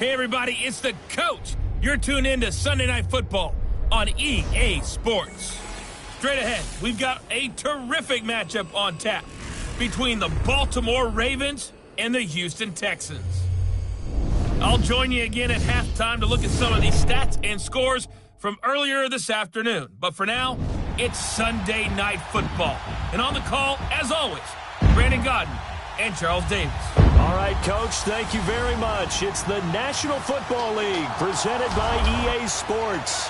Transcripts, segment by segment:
Hey, everybody, it's the coach. You're tuned in to Sunday Night Football on EA Sports. Straight ahead, we've got a terrific matchup on tap between the Baltimore Ravens and the Houston Texans. I'll join you again at halftime to look at some of these stats and scores from earlier this afternoon. But for now, it's Sunday Night Football. And on the call, as always, Brandon Godden and Charles Davis. All right, Coach, thank you very much. It's the National Football League presented by EA Sports.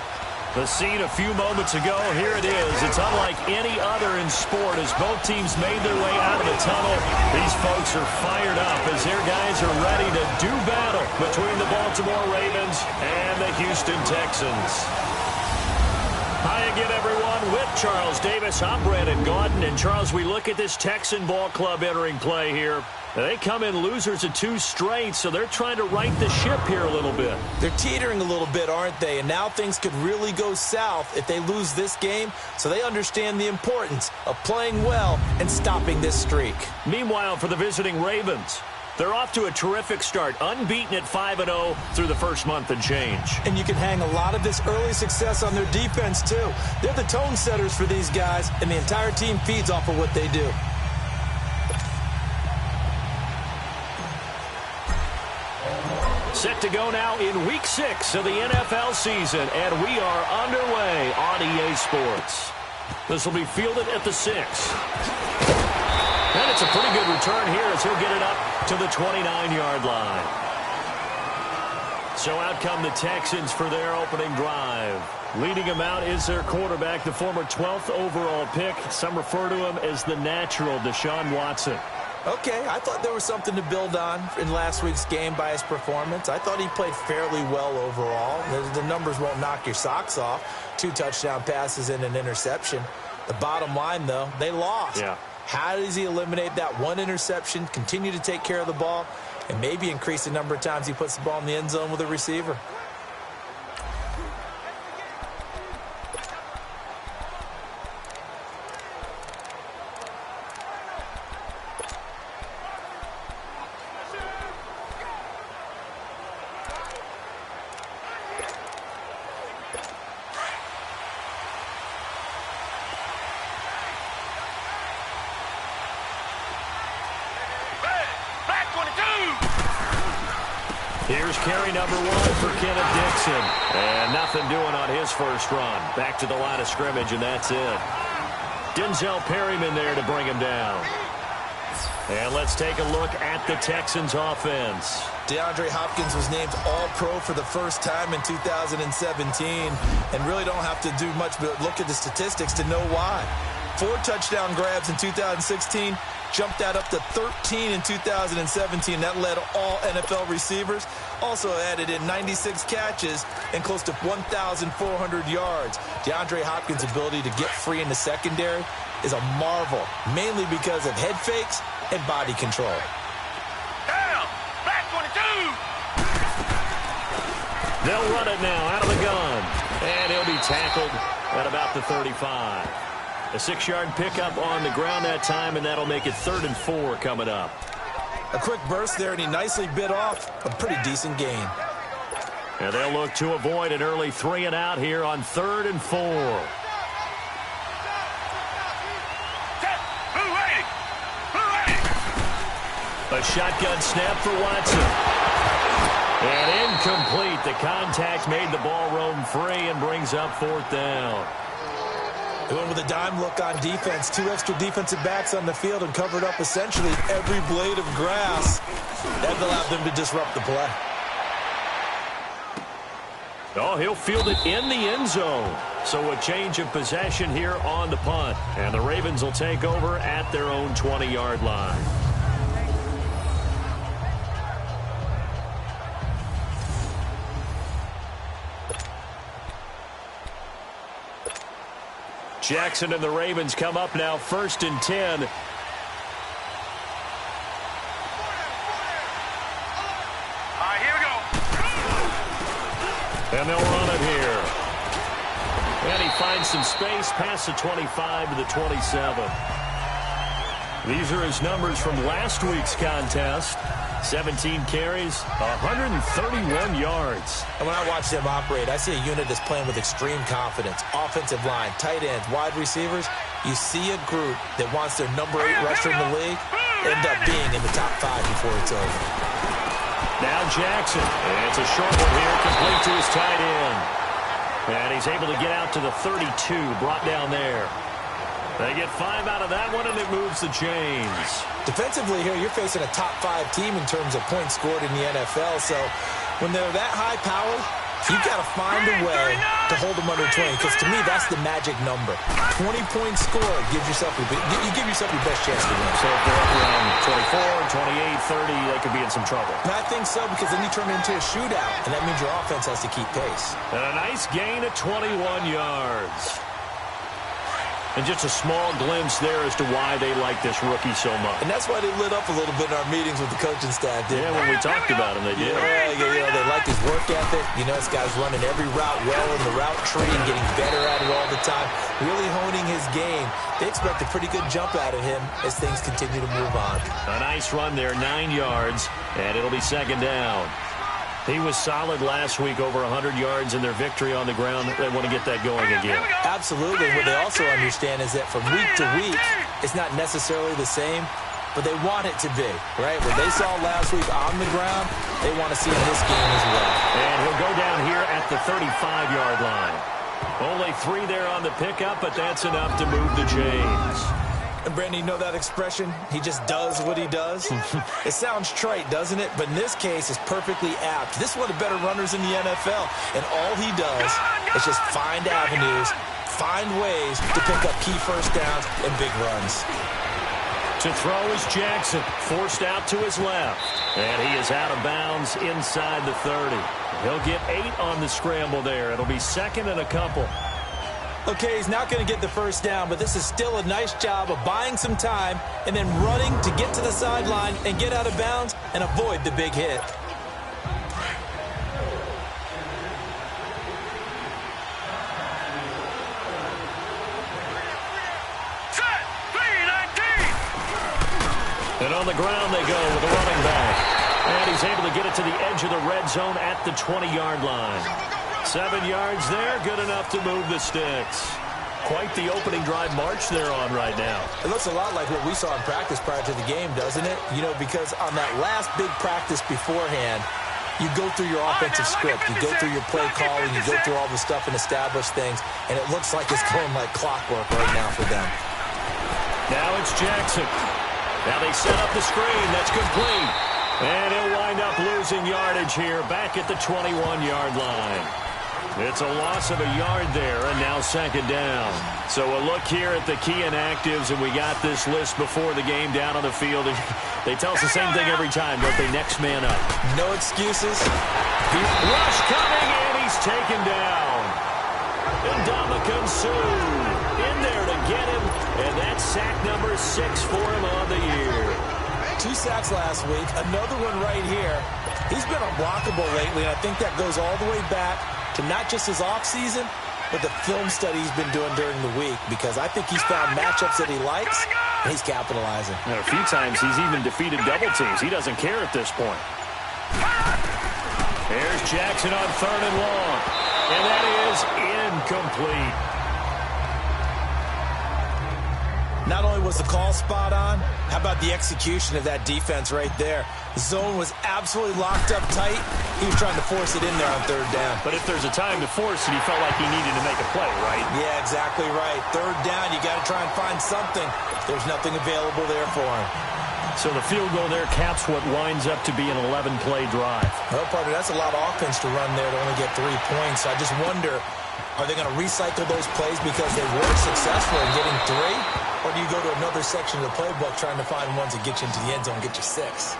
The scene a few moments ago, here it is. It's unlike any other in sport as both teams made their way out of the tunnel. These folks are fired up as their guys are ready to do battle between the Baltimore Ravens and the Houston Texans. Hi again, everyone. With Charles Davis, I'm Brandon Godden. And, Charles, we look at this Texan ball club entering play here. They come in losers of 2 straight, so they're trying to right the ship here a little bit. They're teetering a little bit, aren't they? And now things could really go south if they lose this game, so they understand the importance of playing well and stopping this streak. Meanwhile, for the visiting Ravens, they're off to a terrific start, unbeaten at 5-0 through the first month and change. And you can hang a lot of this early success on their defense, too. They're the tone setters for these guys, and the entire team feeds off of what they do. Set to go now in Week 6 of the NFL season, and we are underway on EA Sports. This will be fielded at the 6. And it's a pretty good return here as he'll get it up to the 29-yard line. So out come the Texans for their opening drive. Leading them out is their quarterback, the former 12th overall pick. Some refer to him as the natural Deshaun Watson. Okay, I thought there was something to build on in last week's game by his performance. I thought he played fairly well overall. The numbers won't knock your socks off. 2 touchdown passes and an interception. The bottom line, though, they lost. Yeah. How does he eliminate that 1 interception, continue to take care of the ball, and maybe increase the number of times he puts the ball in the end zone with a receiver? Here's carry number 1 for Kenneth Dixon. And nothing doing on his first run. Back to the line of scrimmage, and that's it. Denzel Perryman there to bring him down. And let's take a look at the Texans offense. DeAndre Hopkins was named All-Pro for the first time in 2017. And really don't have to do much but look at the statistics to know why. 4 touchdown grabs in 2016. Jumped that up to 13 in 2017. That led all NFL receivers. Also added in 96 catches and close to 1,400 yards. DeAndre Hopkins' ability to get free in the secondary is a marvel, mainly because of head fakes and body control. Down, back 22. They'll run it now out of the gun. And he'll be tackled at about the 35. A 6-yard pickup on the ground that time, and that'll make it 3rd and 4 coming up. A quick burst there, and he nicely bit off a pretty decent gain. And they'll look to avoid an early 3 and out here on 3rd and 4. A shotgun snap for Watson. And incomplete. The contact made the ball roam free and brings up 4th down. They went with a dime look on defense. 2 extra defensive backs on the field and covered up essentially every blade of grass. That allowed them to disrupt the play. Oh, he'll field it in the end zone. So a change of possession here on the punt. And the Ravens will take over at their own 20-yard line. Jackson and the Ravens come up now 1st and 10. Here we go. And they'll run it here. And he finds some space past the 25 to the 27. These are his numbers from last week's contest. 17 carries, 131 yards. And when I watch them operate, I see a unit that's playing with extreme confidence. Offensive line, tight ends, wide receivers. You see a group that wants their number 8 rusher in the league end up being in the top 5 before it's over. Now Jackson. And it's a short one here, complete to his tight end. And he's able to get out to the 32, brought down there. They get 5 out of that one, and it moves the chains. Defensively here, you're facing a top 5 team in terms of points scored in the NFL. So when they're that high powered, you've got to find a way to hold them under 20. Because to me, that's the magic number. 20 points scored gives yourself you give yourself your best chance to win. So if they're up around 24, 28, 30, they could be in some trouble. And I think so, because then you turn it into a shootout, and that means your offense has to keep pace. And a nice gain of 21 yards. And just a small glimpse there as to why they like this rookie so much. And that's why they lit up a little bit in our meetings with the coaching staff, didn't they? When we talked about him, they did. Yeah, they like his work ethic. You know, this guy's running every route well in the route tree and getting better at it all the time, really honing his game. They expect a pretty good jump out of him as things continue to move on. A nice run there, 9 yards, and it'll be second down. He was solid last week, over 100 yards in their victory on the ground. They want to get that going again. Absolutely. What they also understand is that from week to week, it's not necessarily the same, but they want it to be, right? What they saw last week on the ground, they want to see in this game as well. And he'll go down here at the 35-yard line. Only 3 there on the pickup, but that's enough to move the chains. And Brandon, you know that expression? He just does what he does. It sounds trite, doesn't it? But in this case, it's perfectly apt. This is one of the better runners in the NFL. And all he does is just find avenues, find ways to pick up key first downs and big runs. To throw is Jackson, forced out to his left. And he is out of bounds inside the 30. He'll get 8 on the scramble there. It'll be second and a couple. Okay, he's not going to get the first down, but this is still a nice job of buying some time and then running to get to the sideline and get out of bounds and avoid the big hit. And on the ground they go with a running back. And he's able to get it to the edge of the red zone at the 20-yard line. 7 yards there, good enough to move the sticks. Quite the opening drive march they're on right now. It looks a lot like what we saw in practice prior to the game, doesn't it? You know, because on that last big practice beforehand, you go through your offensive script, you go through your play calling, you go through all the stuff and establish things, and it looks like it's going like clockwork right now for them. Now it's Jackson. Now they set up the screen. That's complete. And he'll wind up losing yardage here back at the 21-yard line. It's a loss of a yard there, and now second down. So a look here at the key inactives, and we got this list before the game down on the field. They tell us the same thing every time, don't they? Next man up. No excuses. Rush coming, and he's taken down. And Ndamukong Suh in there to get him, and that's sack number 6 for him on the year. 2 sacks last week, another one right here. He's been unblockable lately, and I think that goes all the way back to not just his offseason, but the film study he's been doing during the week, because I think he's found matchups that he likes, and he's capitalizing. And a few times he's even defeated double teams. He doesn't care at this point. There's Jackson on 3rd and long, and that is incomplete. Not only was the call spot on, how about the execution of that defense right there? The zone was absolutely locked up tight. He was trying to force it in there on 3rd down. But if there's a time to force it, he felt like he needed to make a play, right? Yeah, exactly right. 3rd down, you got to try and find something. There's nothing available there for him. So the field goal there caps what winds up to be an 11-play drive. Well, partner, that's a lot of offense to run there to only get 3 points. I just wonder, are they going to recycle those plays because they were successful in getting 3? Or do you go to another section of the playbook trying to find ones that get you into the end zone and get you 6?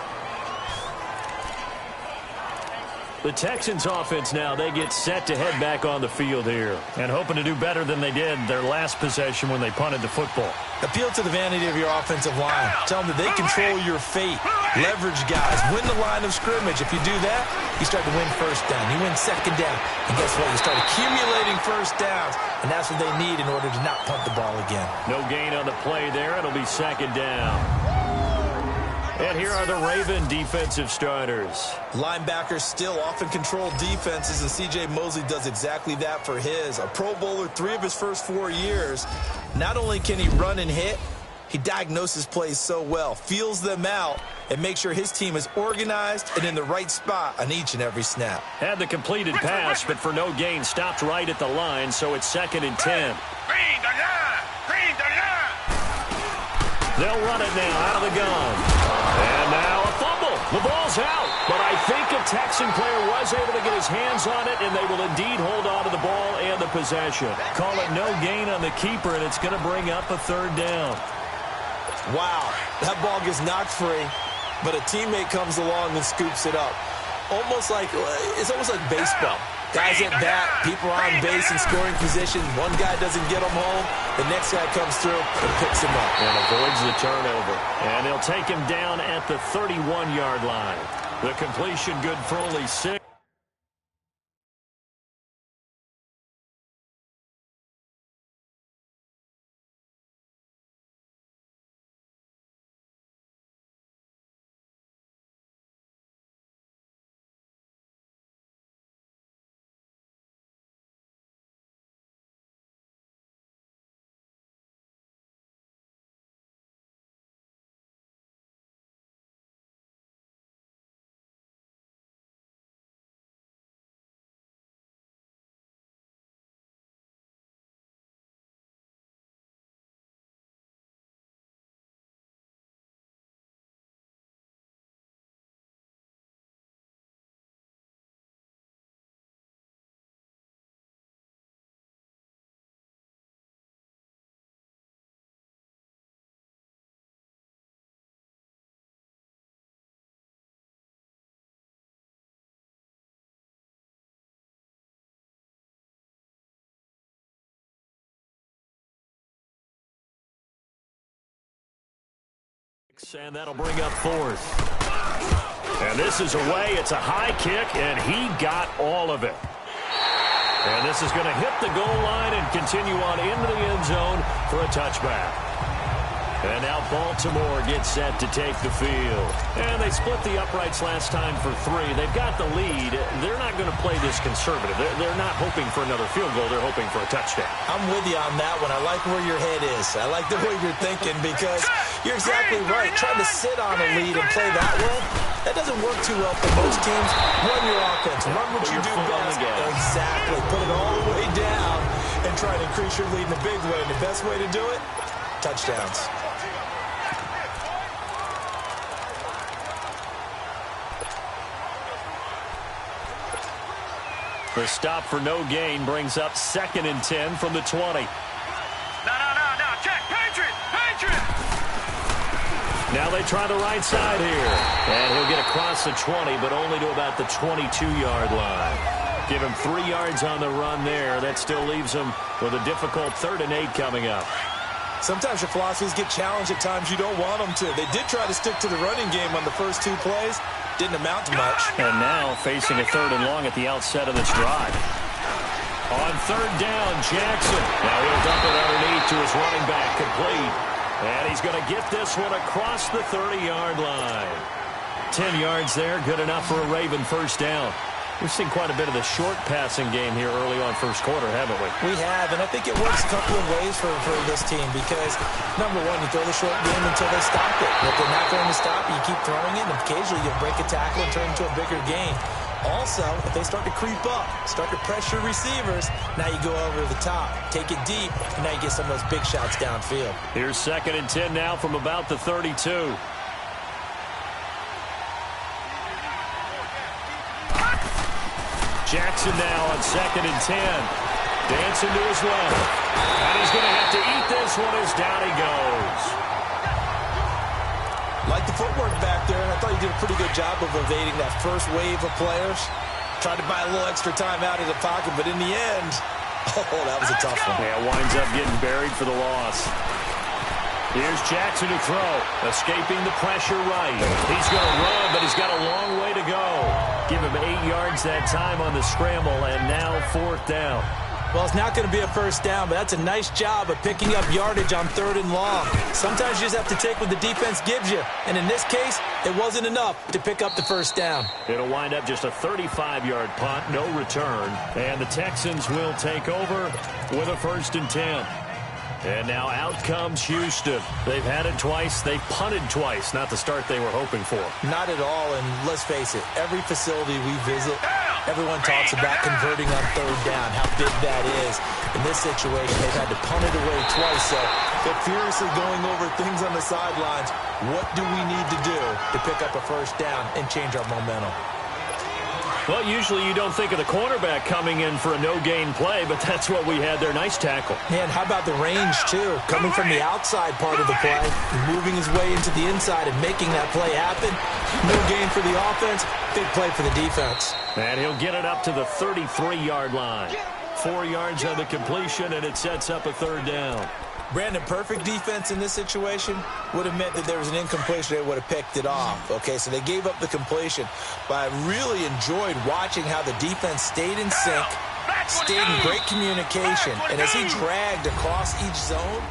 The Texans offense now, they get set to head back on the field here and hoping to do better than they did their last possession when they punted the football. Appeal to the vanity of your offensive line. Tell them that they control your fate. Leverage guys. Win the line of scrimmage. If you do that, you start to win first down. You win second down. And guess what? You start accumulating first downs. And that's what they need in order to not punt the ball again. No gain on the play there. It'll be second down. And here are the Raven defensive starters. Linebackers still often control defenses, and C.J. Mosley does exactly that for his. A Pro Bowler 3 of his first 4 years. Not only can he run and hit, he diagnoses plays so well, feels them out, and makes sure his team is organized and in the right spot on each and every snap. Had the completed pass, but for no gain, stopped right at the line, so it's 2nd and 10. They'll run it now out of the gun. And now a fumble. The ball's out. But I think a Texan player was able to get his hands on it, and they will indeed hold on to the ball and the possession. Call it no gain on the keeper, and it's going to bring up a 3rd down. Wow, that ball gets knocked free, but a teammate comes along and scoops it up. It's almost like baseball. Guys at bat, people are on base in scoring position. One guy doesn't get them home. The next guy comes through and picks him up. And avoids the turnover. And they'll take him down at the 31-yard line. The completion good for only 6. And that'll bring up 4th. And this is away. It's a high kick, and he got all of it. And this is going to hit the goal line and continue on into the end zone for a touchback. And now Baltimore gets set to take the field. And they split the uprights last time for 3. They've got the lead. They're not going to play this conservative. They're not hoping for another field goal. They're hoping for a touchdown. I'm with you on that one. I like where your head is. I like the way you're thinking because you're exactly right. Trying to sit on a lead and play that way, that doesn't work too well for most teams. Run your offense. Run what you do best. Exactly. Put it all the way down and try to increase your lead in a big way. And the best way to do it, touchdowns. The stop for no gain brings up 2nd and 10 from the 20. No. Check. Patriot. Now they try the right side here. And he'll get across the 20, but only to about the 22-yard line. Give him 3 yards on the run there. That still leaves him with a difficult 3rd and 8 coming up. Sometimes your philosophies get challenged at times you don't want them to. They did try to stick to the running game on the first 2 plays. Didn't amount to much. And now facing a 3rd and long at the outset of this drive. On 3rd down, Jackson. Now he'll dump it underneath to his running back, complete. And he's going to get this one across the 30-yard line. 10 yards there, good enough for a Raven first down. We've seen quite a bit of the short passing game here early on first quarter, haven't we? We have, and I think it works a couple of ways for this team because, number one, you throw the short game until they stop it. And if they're not going to stop it, you keep throwing it, and occasionally you'll break a tackle and turn it into a bigger gain. Also, if they start to creep up, start to pressure receivers, now you go over the top, take it deep, and now you get some of those big shots downfield. Here's 2nd and 10 now from about the 32. Jackson now on 2nd and 10. Dancing to his left. And he's going to have to eat this one as down he goes. Like the footwork back there, I thought he did a pretty good job of evading that first wave of players. Tried to buy a little extra time out of the pocket, but in the end, oh, that was a tough one. Yeah, winds up getting buried for the loss. Here's Jackson to throw. Escaping the pressure right. He's going to run, but he's got a long way to go. Give him 8 yards that time on the scramble, and now 4th down. Well, it's not going to be a first down, but that's a nice job of picking up yardage on 3rd and long. Sometimes you just have to take what the defense gives you, and in this case, it wasn't enough to pick up the first down. It'll wind up just a 35-yard punt, no return, and the Texans will take over with a 1st and 10. And now out comes Houston. They've had it twice. They've punted twice. Not the start they were hoping for. Not at all, and let's face it, every facility we visit, everyone talks about converting on 3rd down, how big that is. In this situation, they've had to punt it away twice, so they're furiously going over things on the sidelines. What do we need to do to pick up a first down and change our momentum? Well, usually you don't think of the cornerback coming in for a no-gain play, but that's what we had there. Nice tackle. Man, how about the range, too? Coming from the outside part of the play, moving his way into the inside and making that play happen. No gain for the offense, big play for the defense. And he'll get it up to the 33-yard line. 4 yards on the completion, and it sets up a 3rd down. Brandon, perfect defense in this situation would have meant that there was an incompletion. They would have picked it off. Okay, so they gave up the completion. But I really enjoyed watching how the defense stayed in sync, stayed in great communication. And as he dragged across each zone,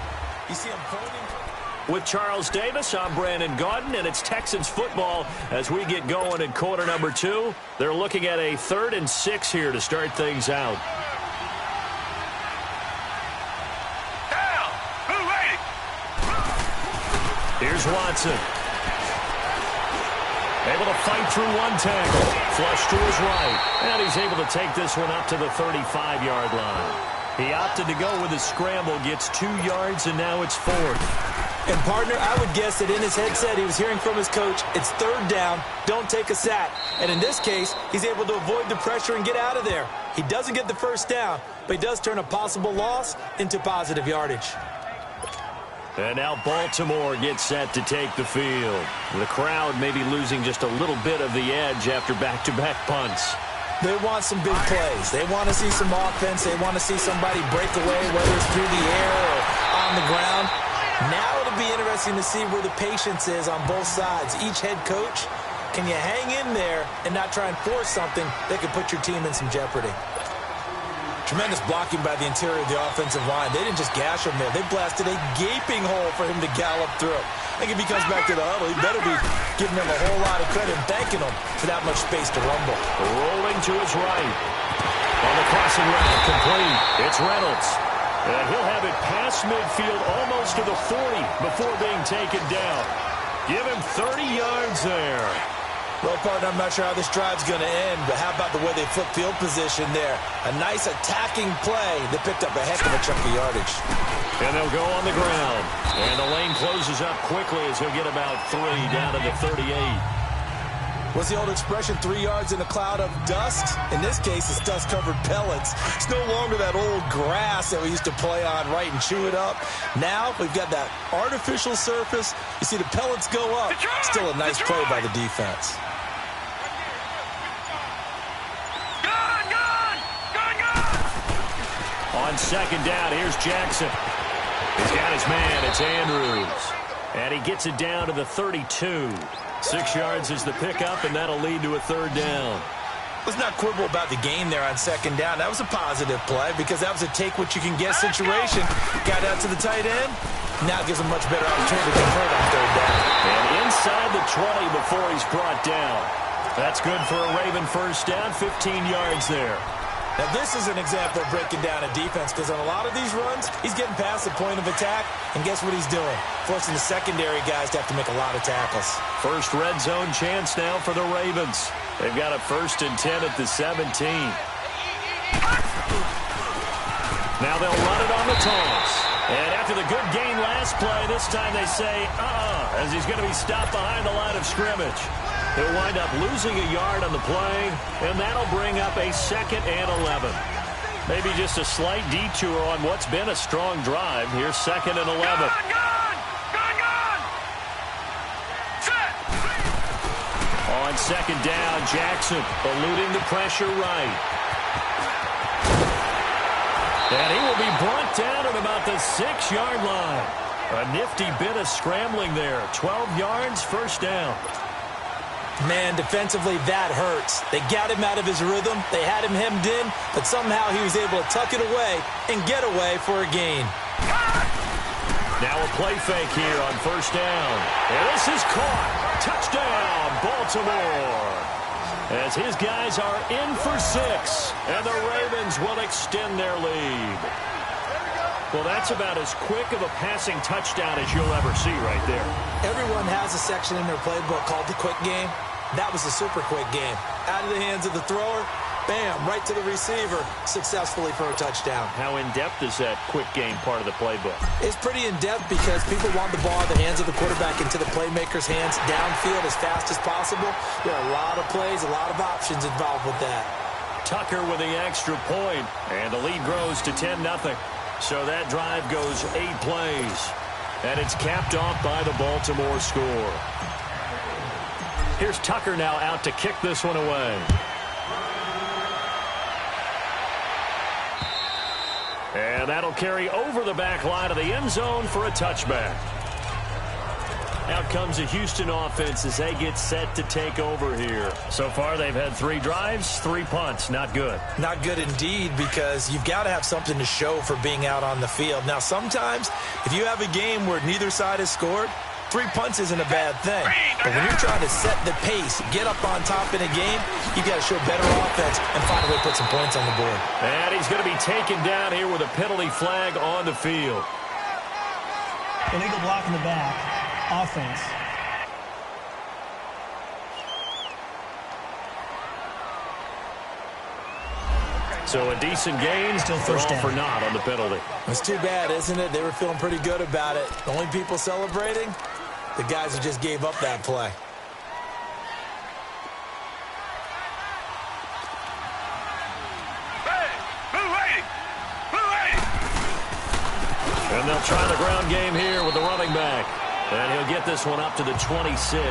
you see him pointing. With Charles Davis, I'm Brandon Gaudin, and it's Texans football as we get going in quarter number 2. They're looking at a 3rd and 6 here to start things out. Here's Watson. Able to fight through one tackle. Flush to his right. And he's able to take this one up to the 35-yard line. He opted to go with his scramble, gets 2 yards, and now it's 4th. And, partner, I would guess that in his headset he was hearing from his coach, it's 3rd down, don't take a sack. And in this case, he's able to avoid the pressure and get out of there. He doesn't get the first down, but he does turn a possible loss into positive yardage. And now Baltimore gets set to take the field. The crowd may be losing just a little bit of the edge after back-to-back punts. They want some big plays. They want to see some offense. They want to see somebody break away, whether it's through the air or on the ground. Now it'll be interesting to see where the patience is on both sides. Each head coach, can you hang in there and not try and force something that could put your team in some jeopardy? Tremendous blocking by the interior of the offensive line. They didn't just gash him there. They blasted a gaping hole for him to gallop through. I think if he comes back to the huddle, he better be giving him a whole lot of credit and thanking him for that much space to rumble. Rolling to his right. On the crossing route, complete. It's Reynolds. And he'll have it past midfield almost to the 40 before being taken down. Give him 30 yards there. Well, partner, I'm not sure how this drive's going to end, but how about the way they flip field position there? A nice attacking play that picked up a heck of a chunk of yardage. And they'll go on the ground. And the lane closes up quickly as he'll get about 3 down to the 38. What's the old expression, 3 yards in a cloud of dust? In this case, it's dust-covered pellets. It's no longer that old grass that we used to play on, right, and chew it up. Now we've got that artificial surface. You see the pellets go up. Still a nice play by the defense. On 2nd down, here's Jackson. He's got his man. It's Andrews. And he gets it down to the 32. 6 yards is the pickup, and that'll lead to a 3rd down. Let's not quibble about the gain there on 2nd down. That was a positive play because that was a take-what-you-can-get situation. Got out to the tight end. Now gives him much better opportunity to convert on 3rd down. And inside the 20 before he's brought down. That's good for a Raven first down, 15 yards there. Now, this is an example of breaking down a defense because on a lot of these runs, he's getting past the point of attack, and guess what he's doing? Forcing the secondary guys to have to make a lot of tackles. First red zone chance now for the Ravens. They've got a 1st and 10 at the 17. Now they'll run it on the toss. And after the good gain last play, this time they say, as he's going to be stopped behind the line of scrimmage. He'll wind up losing a yard on the play, and that'll bring up a 2nd and 11. Maybe just a slight detour on what's been a strong drive. Here's 2nd and 11. On On second down, Jackson eluding the pressure right. And he will be brought down at about the 6-yard line. A nifty bit of scrambling there. 12 yards, first down. Man, defensively, that hurts. They got him out of his rhythm. They had him hemmed in, but somehow he was able to tuck it away and get away for a gain. Now a play fake here on first down. And this is caught. Touchdown, Baltimore. As his guys are in for 6, and the Ravens will extend their lead. Well, that's about as quick of a passing touchdown as you'll ever see right there. Everyone has a section in their playbook called the quick game. That was a super quick game. Out of the hands of the thrower, bam, right to the receiver, successfully for a touchdown. How in-depth is that quick game part of the playbook? It's pretty in-depth because people want the ball in the hands of the quarterback into the playmaker's hands downfield as fast as possible. There are a lot of plays, a lot of options involved with that. Tucker with the extra point, and the lead grows to 10-0. So that drive goes 8 plays, and it's capped off by the Baltimore score. Here's Tucker now out to kick this one away. And that'll carry over the back line of the end zone for a touchback. Out comes the Houston offense as they get set to take over here. So far, they've had 3 drives, 3 punts. Not good. Not good indeed, because you've got to have something to show for being out on the field. Now, sometimes, if you have a game where neither side has scored, 3 punts isn't a bad thing. But when you're trying to set the pace, get up on top in a game, you've got to show better offense and find a way to put some points on the board. And he's going to be taken down here with a penalty flag on the field. Illegal block in the back. Offense. So a decent gain, Still first all down. for naught on the penalty. It's too bad, isn't it? They were feeling pretty good about it. The only people celebrating, the guys who just gave up that play. And they'll try the ground game here with the running back. And he'll get this one up to the 26.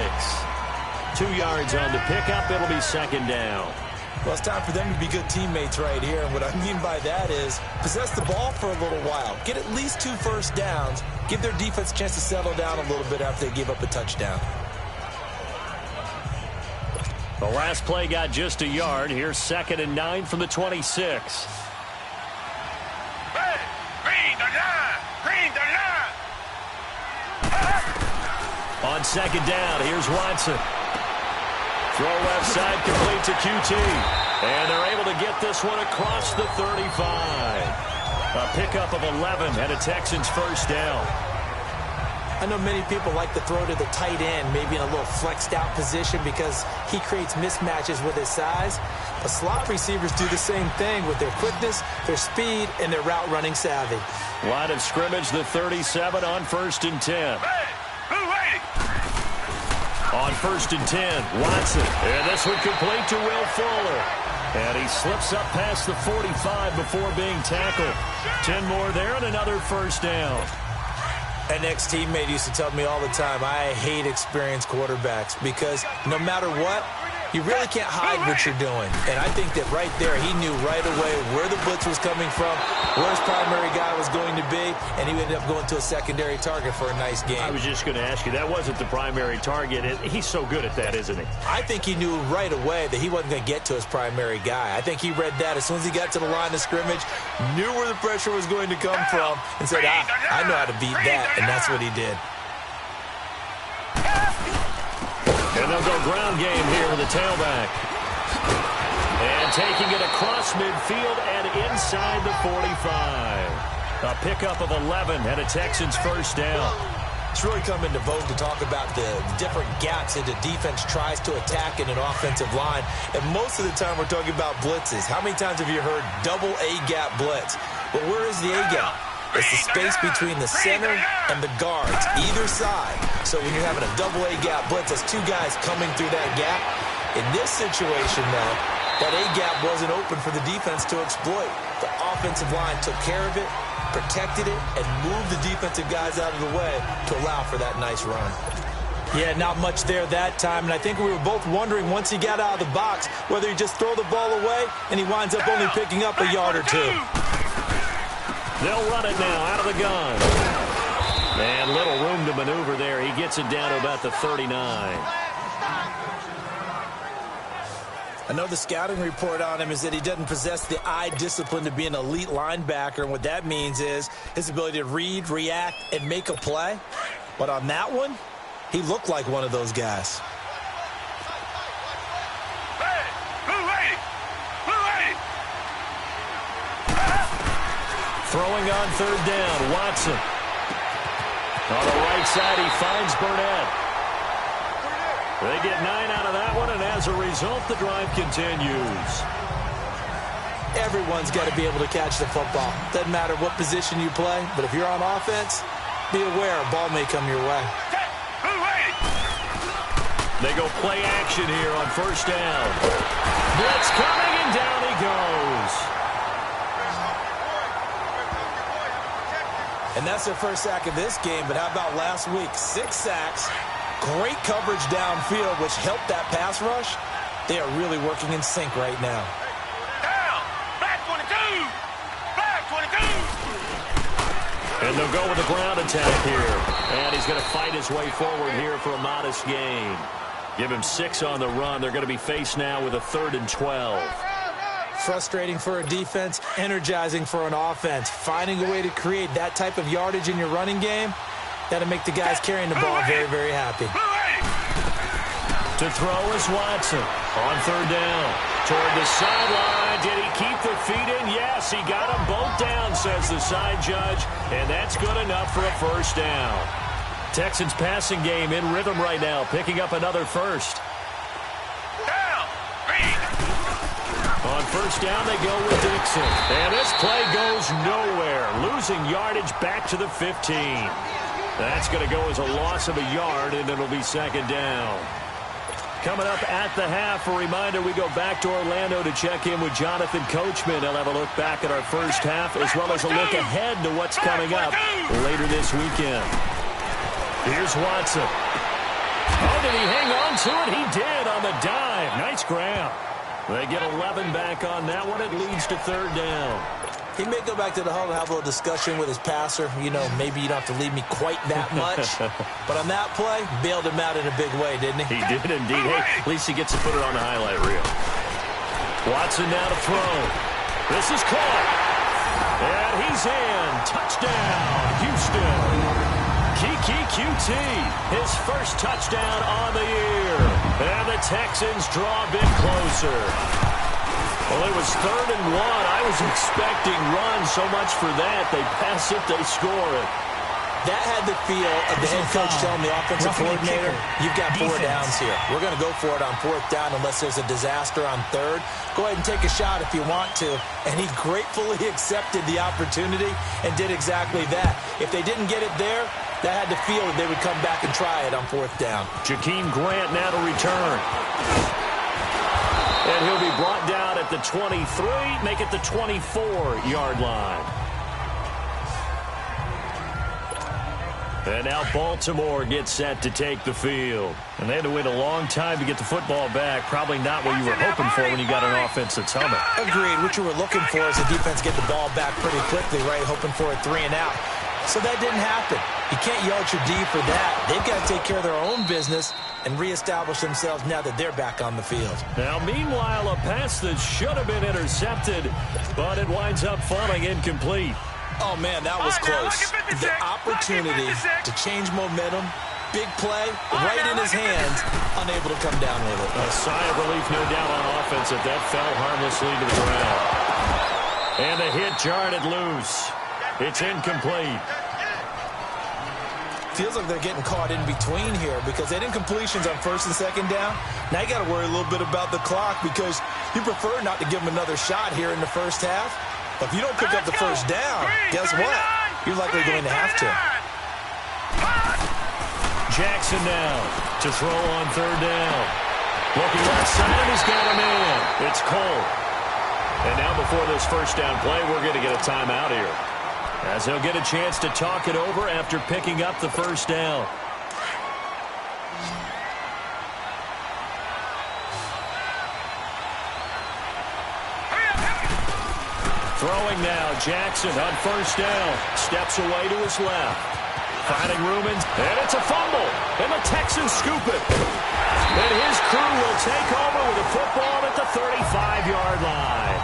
2 yards on the pickup. It'll be second down. Well, it's time for them to be good teammates right here. And what I mean by that is possess the ball for a little while. Get at least 2 first downs. Give their defense a chance to settle down a little bit after they give up a touchdown. The last play got just a yard. Here's 2nd and 9 from the 26. On second down, here's Watson. Throw left side, complete to QT. And they're able to get this one across the 35. A pickup of 11 and a Texans first down. I know many people like to throw to the tight end, maybe in a little flexed out position because he creates mismatches with his size. But slot receivers do the same thing with their quickness, their speed, and their route running savvy. Line of scrimmage, the 37 on 1st and 10. On 1st and 10, Watson. And this one complete to Will Fuller. And he slips up past the 45 before being tackled. 10 more there and another first down. An ex-teammate used to tell me all the time, I hate experienced quarterbacks because no matter what, you really can't hide what you're doing. And I think that right there, he knew right away where the blitz was coming from, where his primary guy was going to be, and he ended up going to a secondary target for a nice game. I was just going to ask you, that wasn't the primary target. He's so good at that, isn't he? I think he knew right away that he wasn't going to get to his primary guy. I think he read that as soon as he got to the line of scrimmage, knew where the pressure was going to come from, and said, I know how to beat that, and that's what he did. And they'll go ground game here with the tailback. And taking it across midfield and inside the 45. A pickup of 11 and a Texans first down. It's really come into vogue to talk about the different gaps that the defense tries to attack in an offensive line. And most of the time we're talking about blitzes. How many times have you heard double A-gap blitz? Well, where is the A-gap? It's the space between the center and the guards, either side. So when you're having a double A-gap blitz, that's 2 guys coming through that gap. In this situation, though, that A-gap wasn't open for the defense to exploit. The offensive line took care of it, protected it, and moved the defensive guys out of the way to allow for that nice run. Yeah, not much there that time, and I think we were both wondering once he got out of the box whether he just throw the ball away and he winds up only picking up a yard or two. They'll run it now out of the gun. And little room to maneuver there. He gets it down to about the 39. I know the scouting report on him is that he doesn't possess the eye discipline to be an elite linebacker, and what that means is his ability to read, react, and make a play. But on that one, he looked like one of those guys. Hey, blue lady! Blue lady! Throwing on third down, Watson. On the right side, he finds Burnett. They get 9 out of that one, and as a result, the drive continues. Everyone's got to be able to catch the football. Doesn't matter what position you play, but if you're on offense, be aware a ball may come your way. They go play action here on first down. Blitz coming, and down he goes. And that's their first sack of this game, but how about last week? 6 sacks. Great coverage downfield, which helped that pass rush. They are really working in sync right now. Down! Back 22! Back 22! And they'll go with the ground attack here. And he's going to fight his way forward here for a modest gain. Give him 6 on the run. They're going to be faced now with a 3rd and 12. Frustrating for a defense, energizing for an offense. Finding a way to create that type of yardage in your running game, that'll make the guys carrying the ball very, very happy. To throw is Watson on third down. Toward the sideline. Did he keep the feet in? Yes, he got them both down, says the side judge. And that's good enough for a first down. Texans passing game in rhythm right now, picking up another first. Down! On first down, they go with Dixon. And this play goes nowhere. Losing yardage back to the 15. That's going to go as a loss of a yard, and it'll be second down. Coming up at the half, a reminder, we go back to Orlando to check in with Jonathan Coachman. He'll have a look back at our first half, as well as a look ahead to what's coming up later this weekend. Here's Watson. Oh, did he hang on to it? He did on the dive. Nice grab. They get 11 back on that one. It leads to third down. He may go back to the huddle and have a little discussion with his passer. You know, maybe you don't have to leave me quite that much. But on that play, bailed him out in a big way, didn't he? He did indeed. Hey, at least he gets to put it on the highlight reel. Watson now to throw. This is caught. And he's in. Touchdown, Houston. Kiki QT, his first touchdown on the year. And the Texans draw a bit closer. Well, it was 3rd and 1. I was expecting run, so much for that. They pass it, they score it. That had the feel of the head coach telling the offensive coordinator, you've got 4 downs here. We're going to go for it on 4th down unless there's a disaster on 3rd. Go ahead and take a shot if you want to. And he gratefully accepted the opportunity and did exactly that. If they didn't get it there, that had the feel that they would come back and try it on 4th down. Jakeem Grant now to return. And he'll be brought down at the 23, make it the 24-yard line. And now Baltimore gets set to take the field. And they had to wait a long time to get the football back. Probably not what you were hoping for when you got an offense that's humming. Agreed. What you were looking for is the defense get the ball back pretty quickly, right? Hoping for a 3 and out. So that didn't happen. You can't yell at your D for that. They've got to take care of their own business and reestablish themselves now that they're back on the field. Now, meanwhile, a pass that should have been intercepted, but it winds up falling incomplete. Oh, man, that was close. The opportunity to change momentum, big play, right in his hands, unable to come down with it. A sigh of relief, no doubt, on offense if that fell harmlessly to the ground. And the hit jarred it loose. It's incomplete. Feels like they're getting caught in between here because they didn't incompletions on 1st and 2nd down. Now you got to worry a little bit about the clock because you prefer not to give them another shot here in the first half. But if you don't pick up the first down, guess what? You're likely going to have to. Jackson now to throw on 3rd down. Looking left side, he's got him in. It's Cole. And now before this first down play, we're going to get a timeout here, as he'll get a chance to talk it over after picking up the first down. Throwing now, Jackson on first down. Steps away to his left. Finding room, and it's a fumble. And the Texans scoop it. And his crew will take over with a football at the 35-yard line.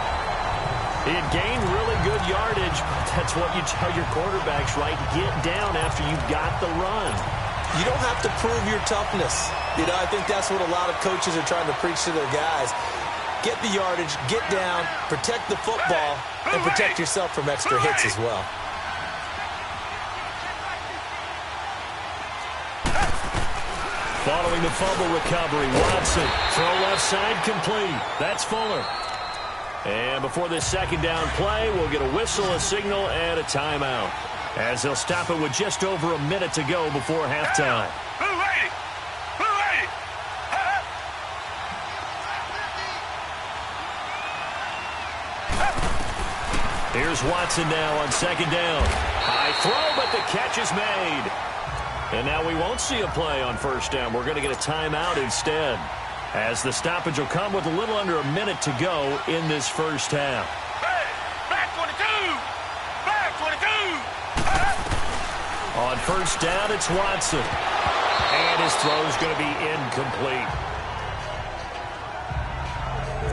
He had gained really good yardage. That's what you tell your quarterbacks, right? Get down after you've got the run. You don't have to prove your toughness. I think that's what a lot of coaches are trying to preach to their guys. Get the yardage, get down, protect the football, and protect yourself from extra hits as well. Following the fumble recovery, Watson. Throw left side complete. That's Fuller. And before this second down play, we'll get a whistle, a signal, and a timeout, as they'll stop it with just over a minute to go before halftime. Here's Watson now on second down. High throw, but the catch is made. And now we won't see a play on first down. We're going to get a timeout instead, as the stoppage will come with a little under a minute to go in this first half. Back 22! Back 22! On first down, it's Watson. And his throw's going to be incomplete.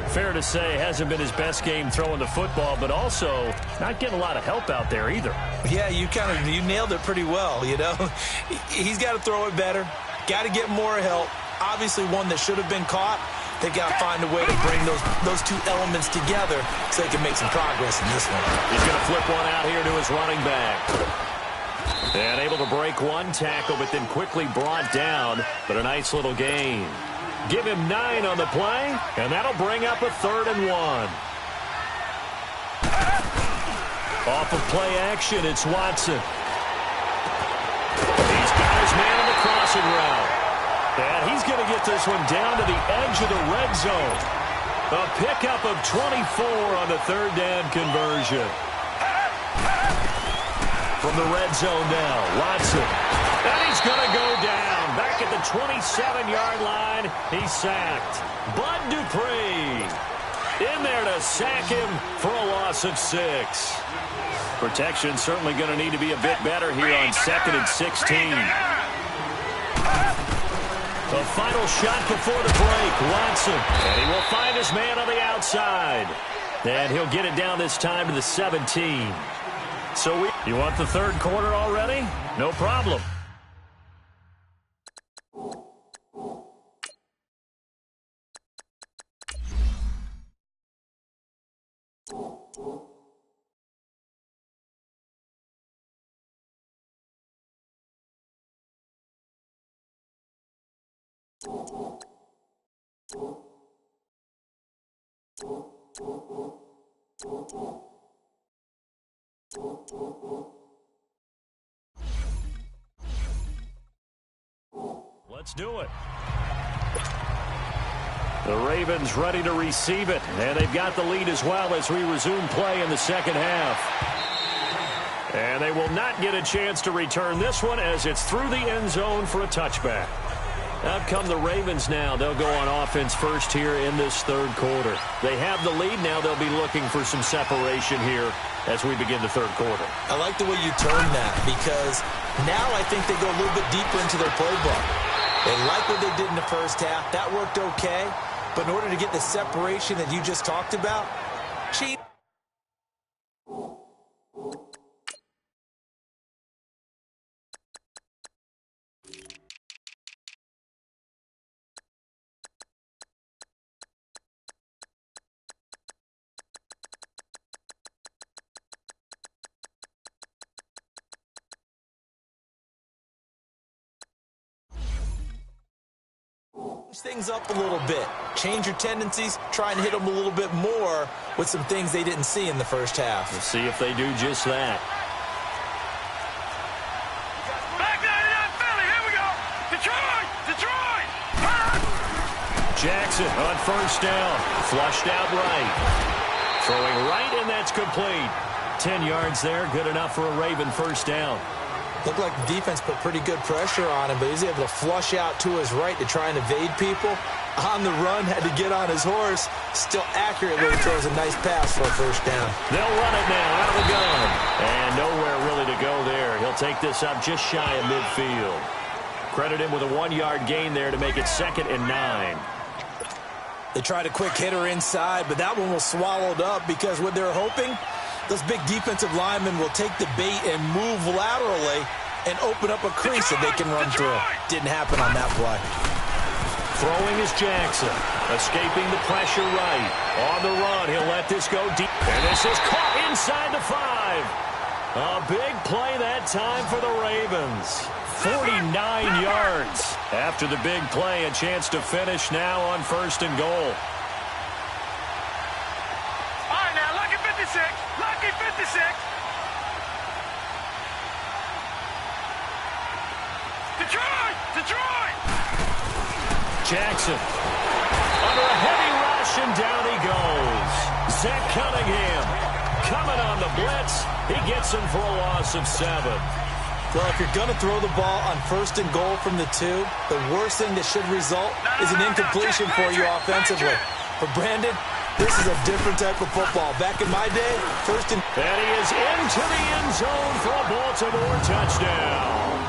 Fair to say, hasn't been his best game throwing the football, but also not getting a lot of help out there either. Yeah, you nailed it pretty well, He's got to throw it better, got to get more help. Obviously one that should have been caught. They got to find a way to bring those two elements together so they can make some progress in this one. He's going to flip one out here to his running back. And able to break one tackle, but then quickly brought down. But a nice little gain. Give him 9 on the play, and that'll bring up a 3rd and 1. Off of play action, it's Watson. He's got his man on the crossing route. And he's going to get this one down to the edge of the red zone. A pickup of 24 on the 3rd down conversion. From the red zone now, Watson. And he's going to go down. Back at the 27-yard line, he's sacked. Bud Dupree in there to sack him for a loss of 6. Protection certainly going to need to be a bit better here on 2nd and 16. The final shot before the break, Watson. And he will find his man on the outside. And he'll get it down this time to the 17. So you want the 3rd quarter already? No problem. Let's do it. The Ravens ready to receive it, and they've got the lead as well as we resume play in the second half. And they will not get a chance to return this one as it's through the end zone for a touchback. Out come the Ravens now. They'll go on offense first here in this 3rd quarter. They have the lead. Now they'll be looking for some separation here as we begin the 3rd quarter. I like the way you turn that, because now I think they go a little bit deeper into their playbook. They like what they did in the first half. That worked okay. But in order to get the separation that you just talked about, cheap. Things up a little bit. Change your tendencies. Try and hit them a little bit more with some things they didn't see in the first half. We'll see if they do just that. Back 99 Philly, here we go. Detroit! Detroit! Jackson on first down. Flushed out right. Throwing right, and that's complete. 10 yards there. Good enough for a Raven first down. Looked like the defense put pretty good pressure on him, but he's able to flush out to his right to try and evade people. On the run, had to get on his horse. Still accurately throws a nice pass for a first down. They'll run it now out of the gun. And nowhere really to go there. He'll take this up just shy of midfield. Credit him with a 1-yard gain there to make it 2nd and 9. They tried a quick hitter inside, but that one was swallowed up because what they're hoping, those big defensive linemen will take the bait and move laterally and open up a crease that they can run through. Didn't happen on that play. Throwing is Jackson. Escaping the pressure right. On the run, he'll let this go deep. And this is caught inside the 5. A big play that time for the Ravens. 49 yards. After the big play, a chance to finish now on 1st and goal. All right, now, lucky 56. Lucky 56. Detroit! Detroit! Jackson. Under a heavy rush, and down he goes. Zach Cunningham coming on the blitz. He gets him for a loss of 7. Well, if you're going to throw the ball on 1st and goal from the 2, the worst thing that should result is an incompletion for you offensively. But Brandon, this is a different type of football. Back in my day, 1st and... And he is into the end zone for a Baltimore touchdown.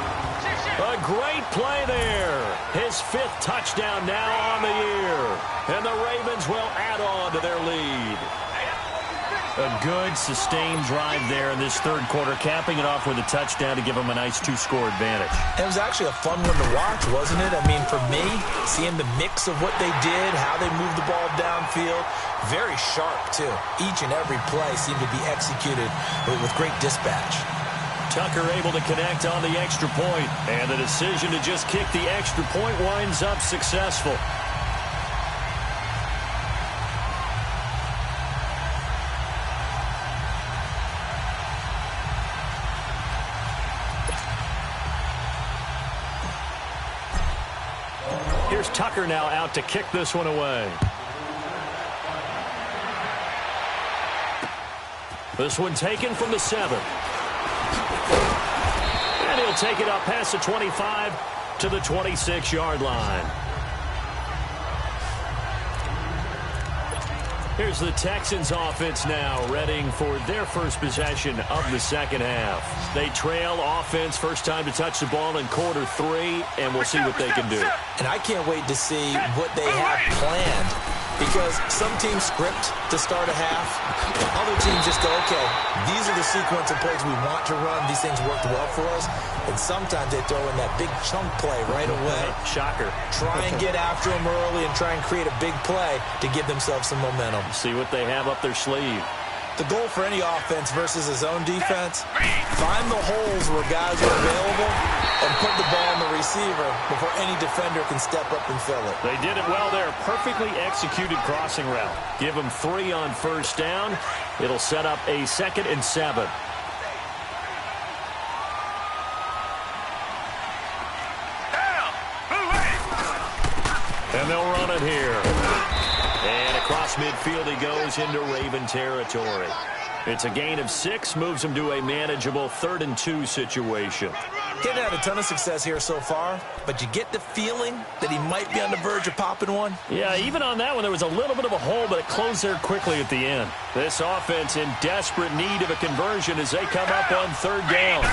A great play there. His 5th touchdown now on the year. And the Ravens will add on to their lead. A good, sustained drive there in this 3rd quarter, capping it off with a touchdown to give them a nice 2-score advantage. It was actually a fun one to watch, wasn't it? I mean, for me, seeing the mix of what they did, how they moved the ball downfield, very sharp, too. Each and every play seemed to be executed with great dispatch. Tucker able to connect on the extra point, and the decision to just kick the extra point winds up successful. Here's Tucker now out to kick this one away. This one taken from the 7. And he'll take it up past the 25 to the 26-yard line. Here's the Texans offense now, readying for their first possession of the 2nd half. They trail offense, first time to touch the ball in quarter 3, and we'll see what they can do. And I can't wait to see what they have planned, because some teams script to start a half. Other teams just go, okay, these are the sequence of plays we want to run. These things worked well for us. And sometimes they throw in that big chunk play right away. Shocker. Try and get after them early and try and create a big play to give themselves some momentum. See what they have up their sleeve. The goal for any offense versus his own defense, find the holes where guys are available and put the ball on the receiver before any defender can step up and fill it. They did it well there. Perfectly executed crossing route. Give them 3 on 1st down. It'll set up a 2nd and 7. And they'll run it here. And across midfield he goes into Raven territory. It's a gain of 6, moves him to a manageable 3rd and 2 situation. He hasn't had a ton of success here so far, but you get the feeling that he might be on the verge of popping one. Yeah, even on that one, there was a little bit of a hole, but it closed there quickly at the end. This offense in desperate need of a conversion as they come up on 3rd down.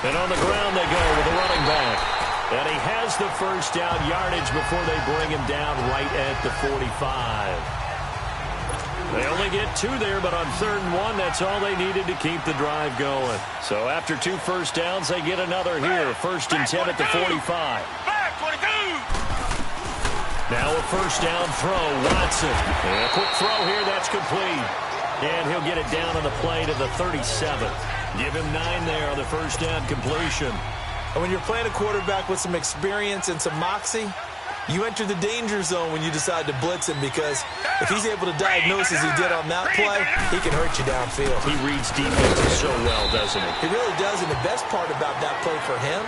And on the ground they go with the running back. And he has the first down yardage before they bring him down right at the 45. They only get 2 there, but on 3rd and 1, that's all they needed to keep the drive going. So after 2 first downs, they get another here. 1st and 10 at the 45. Now a first down throw, Watson. And a quick throw here, that's complete. And he'll get it down on the play to the 37. Give him 9 there on the first down completion. And when you're playing a quarterback with some experience and some moxie, you enter the danger zone when you decide to blitz him, because if he's able to diagnose as he did on that play, he can hurt you downfield. He reads defenses so well, doesn't he? He really does, and the best part about that play for him,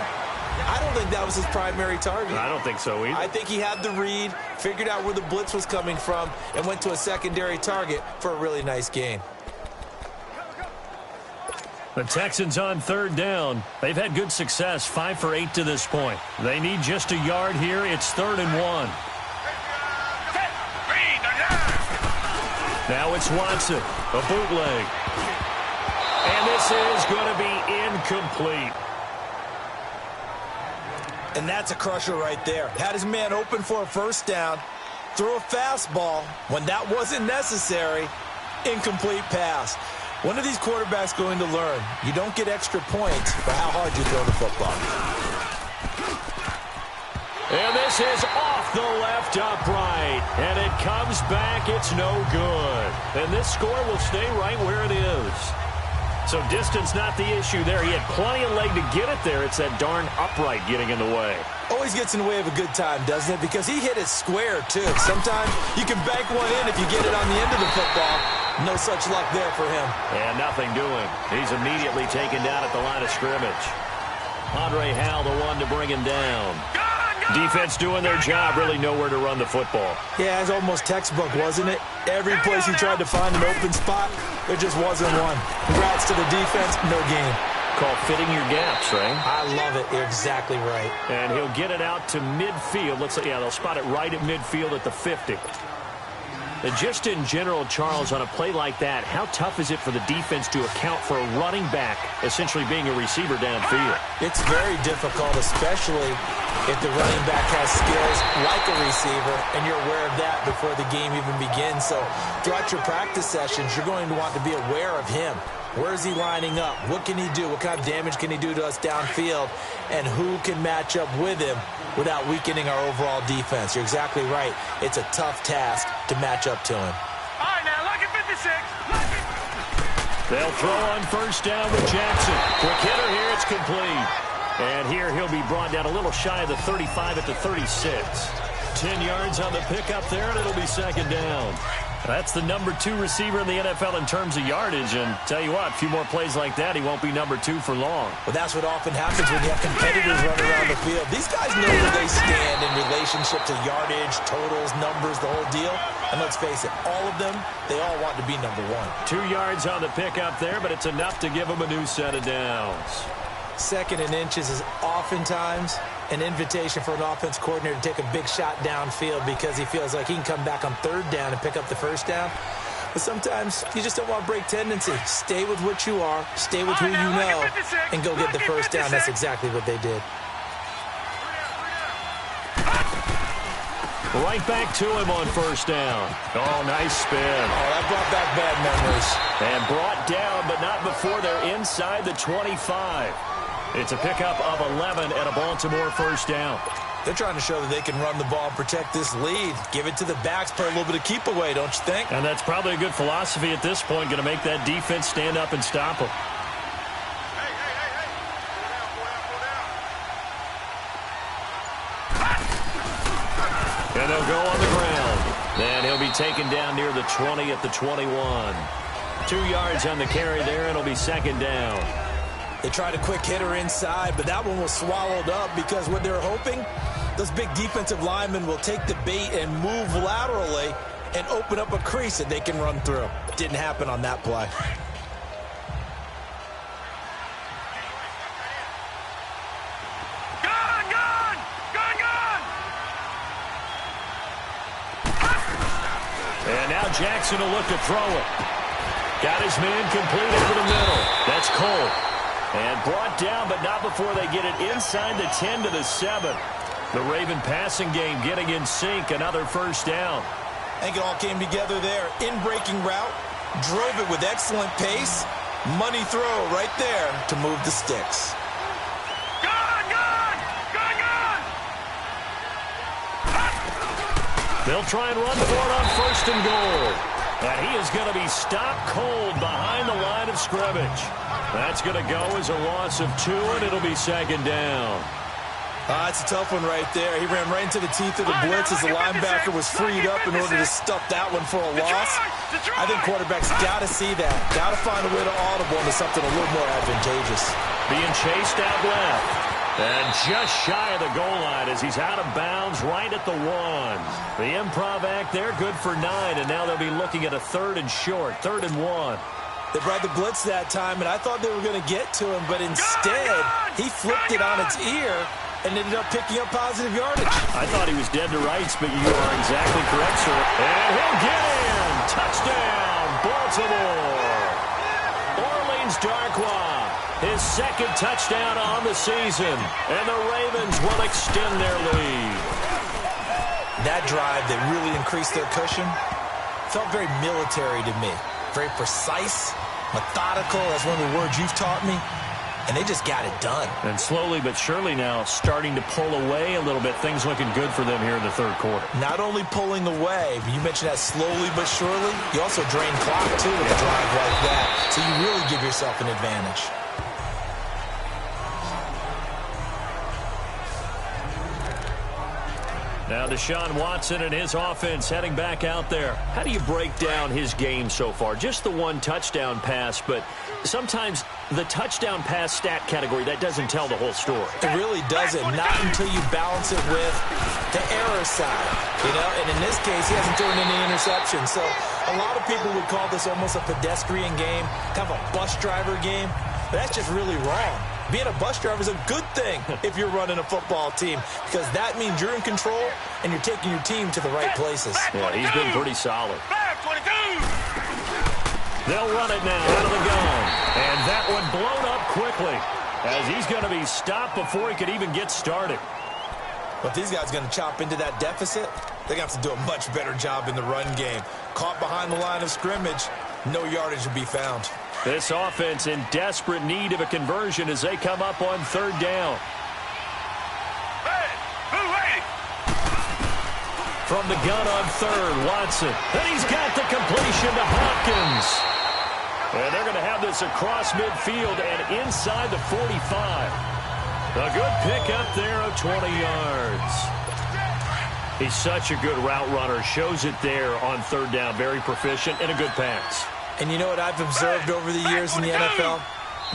I don't think that was his primary target. I don't think so either. I think he had the read, figured out where the blitz was coming from, and went to a secondary target for a really nice gain. The Texans on third down. They've had good success, 5 for 8 to this point. They need just a yard here. It's 3rd and 1. Now it's Watson, a bootleg. And this is going to be incomplete. And that's a crusher right there. Had his man open for a first down, threw a fastball when that wasn't necessary, incomplete pass. When are these quarterbacks going to learn? You don't get extra points for how hard you throw the football. And this is off the left upright. And it comes back. It's no good. And this score will stay right where it is. So distance not the issue there. He had plenty of leg to get it there. It's that darn upright getting in the way. Always gets in the way of a good time, doesn't it? Because he hit it square, too. Sometimes you can bank one in if you get it on the end of the football. No such luck there for him. And nothing doing. He's immediately taken down at the line of scrimmage. Andre Howell, the one to bring him down. Defense doing their job, really nowhere to run the football. Yeah, it's almost textbook, wasn't it? Every place he tried to find an open spot, there just wasn't one. Congrats to the defense, no game. Called fitting your gaps, right? I love it. You're exactly right. And he'll get it out to midfield. Let's say, yeah, they'll spot it right at midfield at the 50. And just in general, Charles, on a play like that, how tough is it for the defense to account for a running back essentially being a receiver downfield? It's very difficult, especially if the running back has skills like a receiver, and you're aware of that before the game even begins. So throughout your practice sessions, you're going to want to be aware of him. Where is he lining up? What can he do? What kind of damage can he do to us downfield? And who can match up with him without weakening our overall defense? You're exactly right. It's a tough task to match up to him. All right, now, look at 56. They'll throw on first down with Jackson. Quick hitter here. It's complete. And here he'll be brought down a little shy of the 35 at the 36. 10 yards on the pickup there, and it'll be second down. That's the number 2 receiver in the NFL in terms of yardage. And tell you what, a few more plays like that, he won't be number 2 for long. Well, that's what often happens when you have competitors running around the field. These guys know where they stand in relationship to yardage, totals, numbers, the whole deal. And let's face it, all of them, they all want to be number 1. 2 yards on the pickup there, but it's enough to give him a new set of downs. 2nd and inches is oftentimes an invitation for an offense coordinator to take a big shot downfield because he feels like he can come back on 3rd down and pick up the first down. But sometimes you just don't want to break tendency. Stay with what you are, stay with who you know, and go get the first down. That's exactly what they did. Right back to him on first down. Oh, nice spin. Oh, that brought back bad memories. And brought down, but not before they're inside the 25. It's a pickup of 11 and a Baltimore first down. They're trying to show that they can run the ball and protect this lead. Give it to the backs, play a little bit of keep away, don't you think? And that's probably a good philosophy at this point, going to make that defense stand up and stop them. And they'll go on the ground. Then he'll be taken down near the 20 at the 21. 2 yards on the carry there, and it'll be second down. They tried a quick hitter inside, but that one was swallowed up because what they're hoping, those big defensive linemen will take the bait and move laterally and open up a crease that they can run through. Didn't happen on that play. And now Jackson will look to throw it. Got his man complete over the middle. That's Cole. And brought down, but not before they get it inside the 10 to the 7. The Raven passing game getting in sync. Another first down. I think it all came together there. In-breaking route. Drove it with excellent pace. Money throw right there to move the sticks. They'll try and run for it on first and goal. And he is going to be stopped cold behind the line of scrimmage. That's going to go as a loss of 2, and it'll be second down. That's a tough one right there. He ran right into the teeth of the blitz as the linebacker was freed up in order to stuff that one for a loss. I think quarterbacks got to see that. Got to find a way to audible into something a little more advantageous. Being chased out left. And just shy of the goal line as he's out of bounds right at the 1. The improv act there, good for 9, and now they'll be looking at a 3rd and short, 3rd and 1. They brought the blitz that time, and I thought they were going to get to him, but instead, he flipped it on its ear and ended up picking up positive yardage. I thought he was dead to rights, but you are exactly correct, sir. And he'll get in. Touchdown, Baltimore. Orleans Darkwa, his second touchdown on the season, and the Ravens will extend their lead. That drive that really increased their cushion felt very military to me. Very precise, methodical, that's one of the words you've taught me, and they just got it done. And slowly but surely now starting to pull away a little bit. Things looking good for them here in the third quarter. Not only pulling away, but you mentioned that slowly but surely, you also drain clock, too, with a drive like that, so you really give yourself an advantage. Now Deshaun Watson and his offense heading back out there. How do you break down his game so far? Just the one touchdown pass, but sometimes the touchdown pass stat category, that doesn't tell the whole story. It really doesn't, not until you balance it with the error side, you know, and in this case, he hasn't thrown any interceptions. So a lot of people would call this almost a pedestrian game, kind of a bus driver game, but that's just really wrong. Being a bus driver is a good thing if you're running a football team, because that means you're in control and you're taking your team to the right places. Yeah, he's been pretty solid. They'll run it now out of the gun. And that one blown up quickly as he's going to be stopped before he could even get started. But these guys are going to chop into that deficit. They're going to have to do a much better job in the run game. Caught behind the line of scrimmage, no yardage to be found. This offense in desperate need of a conversion as they come up on third down. From the gun on third, Watson. And he's got the completion to Hopkins. And they're going to have this across midfield and inside the 45. A good pickup there of 20 yards. He's such a good route runner. Shows it there on third down. Very proficient and a good pass. And you know what I've observed over the years in the NFL?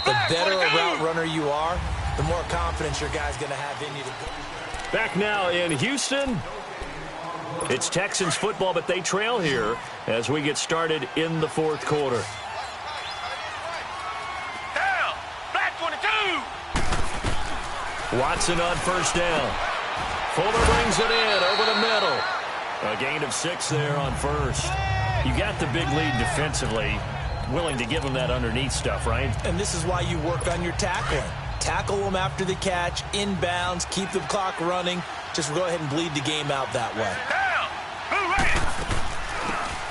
The better a route runner you are, the more confidence your guy's going to have in you. Back now in Houston. It's Texans football, but they trail here as we get started in the fourth quarter. Down, black 22. Watson on first down. Fuller brings it in over the middle. A gain of 6 there on first. You got the big lead defensively, willing to give them that underneath stuff, right? And this is why you work on your tackling. Tackle them after the catch, inbounds, keep the clock running. Just go ahead and bleed the game out that way.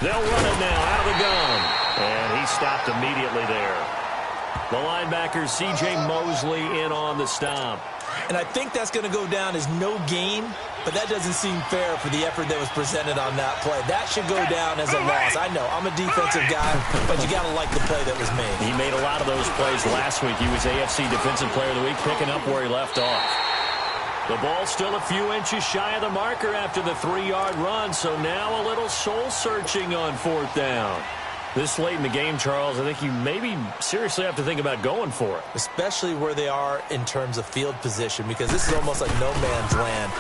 They'll run it now out of the gun. And he stopped immediately there. The linebacker, C.J. Mosley, in on the stop. And I think that's going to go down as no gain, but that doesn't seem fair for the effort that was presented on that play. That should go down as a loss. I know, I'm a defensive guy, but you got to like the play that was made. He made a lot of those plays last week. He was AFC Defensive Player of the Week, picking up where he left off. The ball still a few inches shy of the marker after the 3-yard run, so now a little soul-searching on fourth down. This late in the game, Charles, I think you maybe seriously have to think about going for it. Especially where they are in terms of field position, because this is almost like no man's land.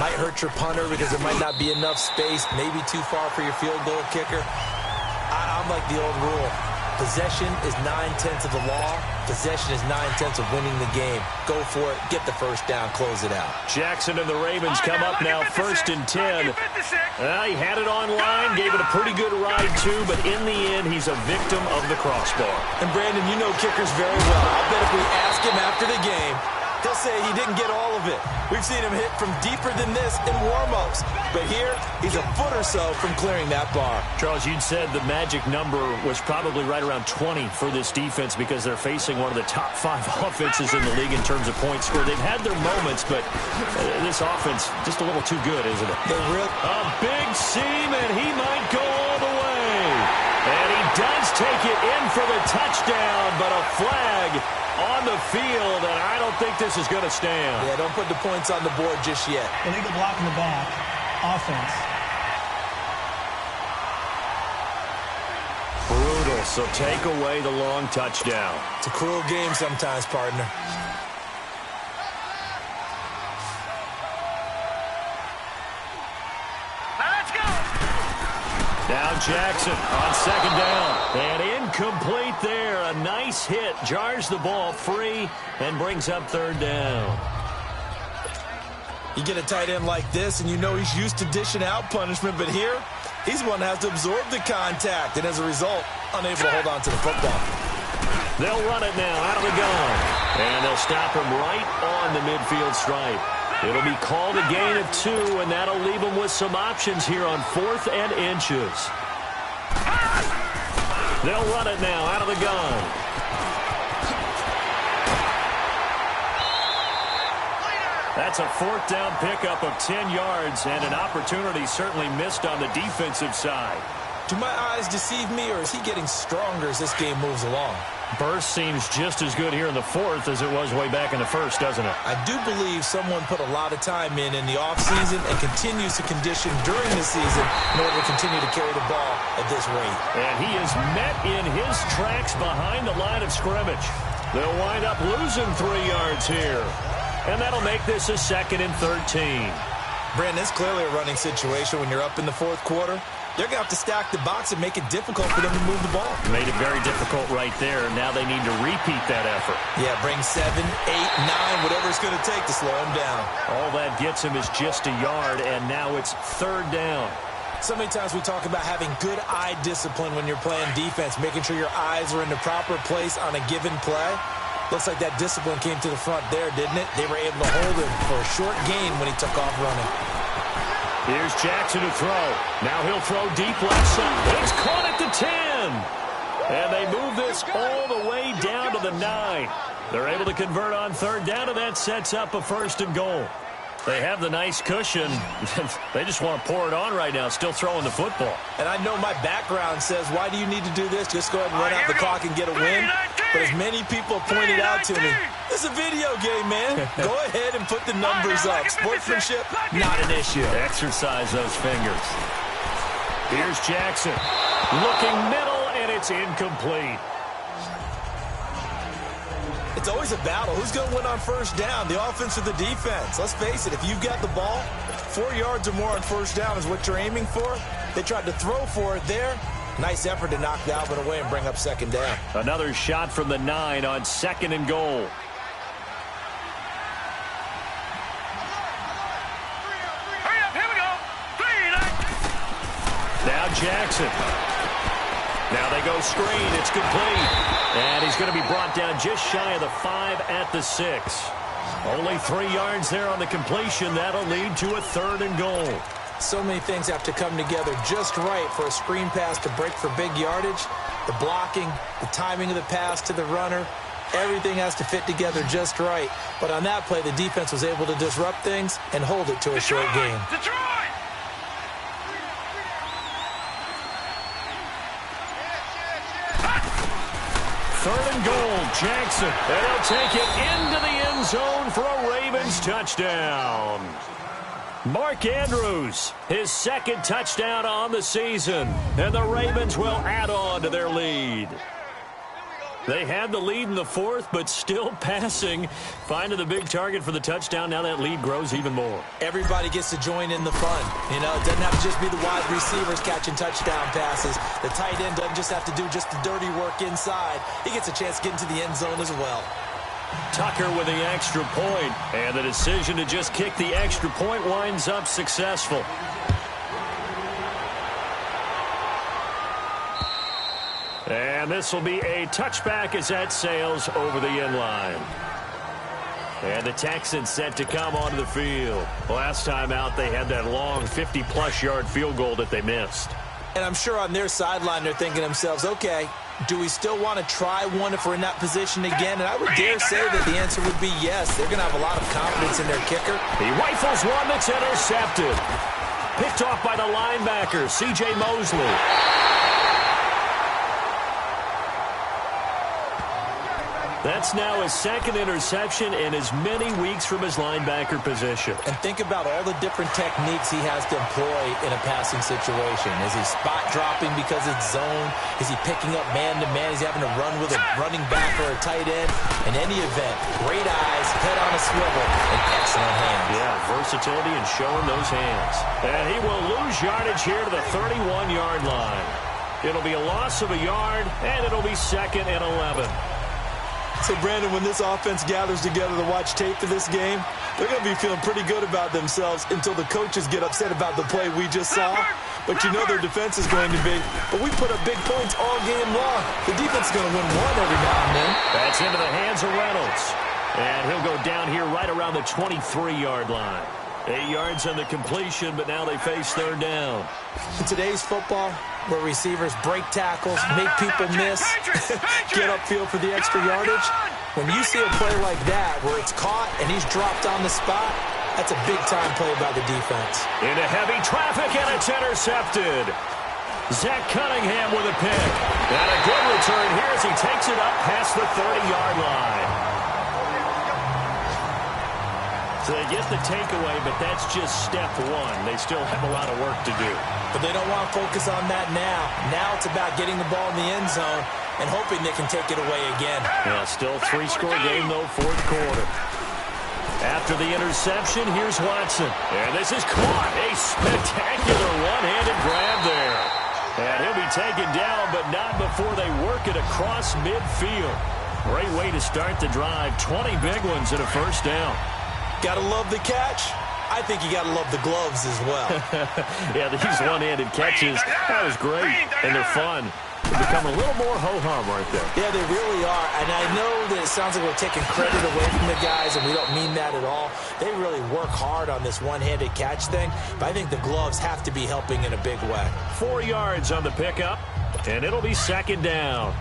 Might hurt your punter because there might not be enough space, maybe too far for your field goal kicker. I'm like the old rule. Possession is 9/10 of the law. Possession is 9/10 of winning the game. Go for it. Get the first down. Close it out. Jackson and the Ravens come up now first and 10. He had it on line, gave it a pretty good ride too, but in the end, he's a victim of the crossbar. And Brandon, you know kickers very well. I'll bet if we ask him after the game, he'll say he didn't get all of it. We've seen him hit from deeper than this in warm-ups. But here, he's a foot or so from clearing that bar. Charles, you'd said the magic number was probably right around 20 for this defense because they're facing one of the top 5 offenses in the league in terms of points scored. They've had their moments, but this offense just a little too good, isn't it? A big seam, and he might go all the way. And he does take it in for the touchdown, but a flag on the field, and I don't think this is going to stand. Yeah, don't put the points on the board just yet. Illegal block in the back. Offense. Brutal, so take away the long touchdown. It's a cruel game sometimes, partner. Now Jackson on second down. And incomplete there. A nice hit. Jars the ball free and brings up third down. You get a tight end like this, and you know he's used to dishing out punishment, but here, he's one that has to absorb the contact, and as a result, unable to hold on to the football. They'll run it now out of the gun. And they'll stop him right on the midfield stripe. It'll be called a gain of 2, and that'll leave them with some options here on 4th and inches. They'll run it now out of the gun. That's a 4th down pickup of 10 yards, and an opportunity certainly missed on the defensive side. Do my eyes deceive me, or is he getting stronger as this game moves along? Burst seems just as good here in the 4th as it was way back in the 1st, doesn't it? I do believe someone put a lot of time in the offseason and continues to condition during the season in order to continue to carry the ball at this rate. And he is met in his tracks behind the line of scrimmage. They'll wind up losing 3 yards here. And that'll make this a 2nd and 13. Brandon, it's clearly a running situation when you're up in the 4th quarter. They're going to have to stack the box and make it difficult for them to move the ball. Made it very difficult right there. Now they need to repeat that effort. Yeah, bring 7, 8, 9, whatever it's going to take to slow him down. All that gets him is just a yard, and now it's 3rd down. So many times we talk about having good eye discipline when you're playing defense, making sure your eyes are in the proper place on a given play. Looks like that discipline came to the front there, didn't it? They were able to hold him for a short gain when he took off running. Here's Jackson to throw. Now he'll throw deep left side. He's caught at the 10. And they move this all the way down to the 9. They're able to convert on 3rd down, and that sets up a 1st and goal. They have the nice cushion. They just want to pour it on right now, still throwing the football. And I know my background says, why do you need to do this? Just go ahead and run out the clock and get a win. But as many people have pointed out to me, this is a video game, man. Go ahead and put the numbers up. Sportsmanship, not an issue. Exercise those fingers. Here's Jackson. Looking middle, and it's incomplete. It's always a battle. Who's going to win on 1st down, the offense or the defense? Let's face it, if you've got the ball, 4 yards or more on 1st down is what you're aiming for. They tried to throw for it there. Nice effort to knock that one away and bring up 2nd down. Another shot from the 9 on 2nd and goal. Hurry up, here we go. 3, 9. Now Jackson. Now they go screen. It's complete. And he's going to be brought down just shy of the 5 at the 6. Only 3 yards there on the completion. That'll lead to a 3rd and goal. So many things have to come together just right for a screen pass to break for big yardage. The blocking, the timing of the pass to the runner, everything has to fit together just right. But on that play, the defense was able to disrupt things and hold it to a short game. Detroit! 3rd and goal, Jackson. And he'll take it into the end zone for a Ravens touchdown. Mark Andrews, his 2nd touchdown on the season. And the Ravens will add on to their lead. They had the lead in the 4th, but still passing. Finding the big target for the touchdown. Now that lead grows even more. Everybody gets to join in the fun. You know, it doesn't have to just be the wide receivers catching touchdown passes. The tight end doesn't just have to do just the dirty work inside. He gets a chance to get into the end zone as well. Tucker with the extra point. And the decision to just kick the extra point winds up successful. And this will be a touchback as that sails over the end line. And the Texans set to come onto the field. Last time out, they had that long 50-plus yard field goal that they missed. And I'm sure on their sideline, they're thinking to themselves, okay, do we still want to try one if we're in that position again? And I would dare say that the answer would be yes. They're going to have a lot of confidence in their kicker. He rifles one that's intercepted. Picked off by the linebacker, C.J. Mosley. That's now his second interception in as many weeks from his linebacker position. And think about all the different techniques he has to employ in a passing situation. Is he spot dropping because it's zone? Is he picking up man-to-man? Is he having to run with a running back or a tight end? In any event, great eyes, head on a swivel, and excellent hands. Yeah, versatility and showing those hands. And he will lose yardage here to the 31-yard line. It'll be a loss of a yard, and it'll be 2nd and 11. So, Brandon, when this offense gathers together to watch tape for this game, they're going to be feeling pretty good about themselves until the coaches get upset about the play we just saw. But you know their defense is going to be. But we put up big points all game long. The defense is going to win one every now and then. That's into the hands of Reynolds. And he'll go down here right around the 23-yard line. 8 yards on the completion, but now they face 3rd down. In today's football, where receivers break tackles, make people miss, get upfield for the extra yardage, when you see a play like that where it's caught and he's dropped on the spot, that's a big-time play by the defense. Into heavy traffic, and it's intercepted. Zach Cunningham with a pick. And a good return here as he takes it up past the 30-yard line. So they get the takeaway, but that's just step one. They still have a lot of work to do. But they don't want to focus on that now. Now it's about getting the ball in the end zone and hoping they can take it away again. Yeah, still 3-score game, though, 4th quarter. After the interception, here's Watson. And this is caught. A spectacular one-handed grab there. And he'll be taken down, but not before they work it across midfield. Great way to start the drive. 20 big ones and a 1st down. Gotta love the catch. I think you gotta love the gloves as well. Yeah, these one-handed catches, that was great, and they're fun. They become a little more ho-hum right there. Yeah, they really are, and I know that it sounds like we're taking credit away from the guys, and we don't mean that at all. They really work hard on this one-handed catch thing, but I think the gloves have to be helping in a big way. 4 yards on the pickup, and it'll be 2nd down.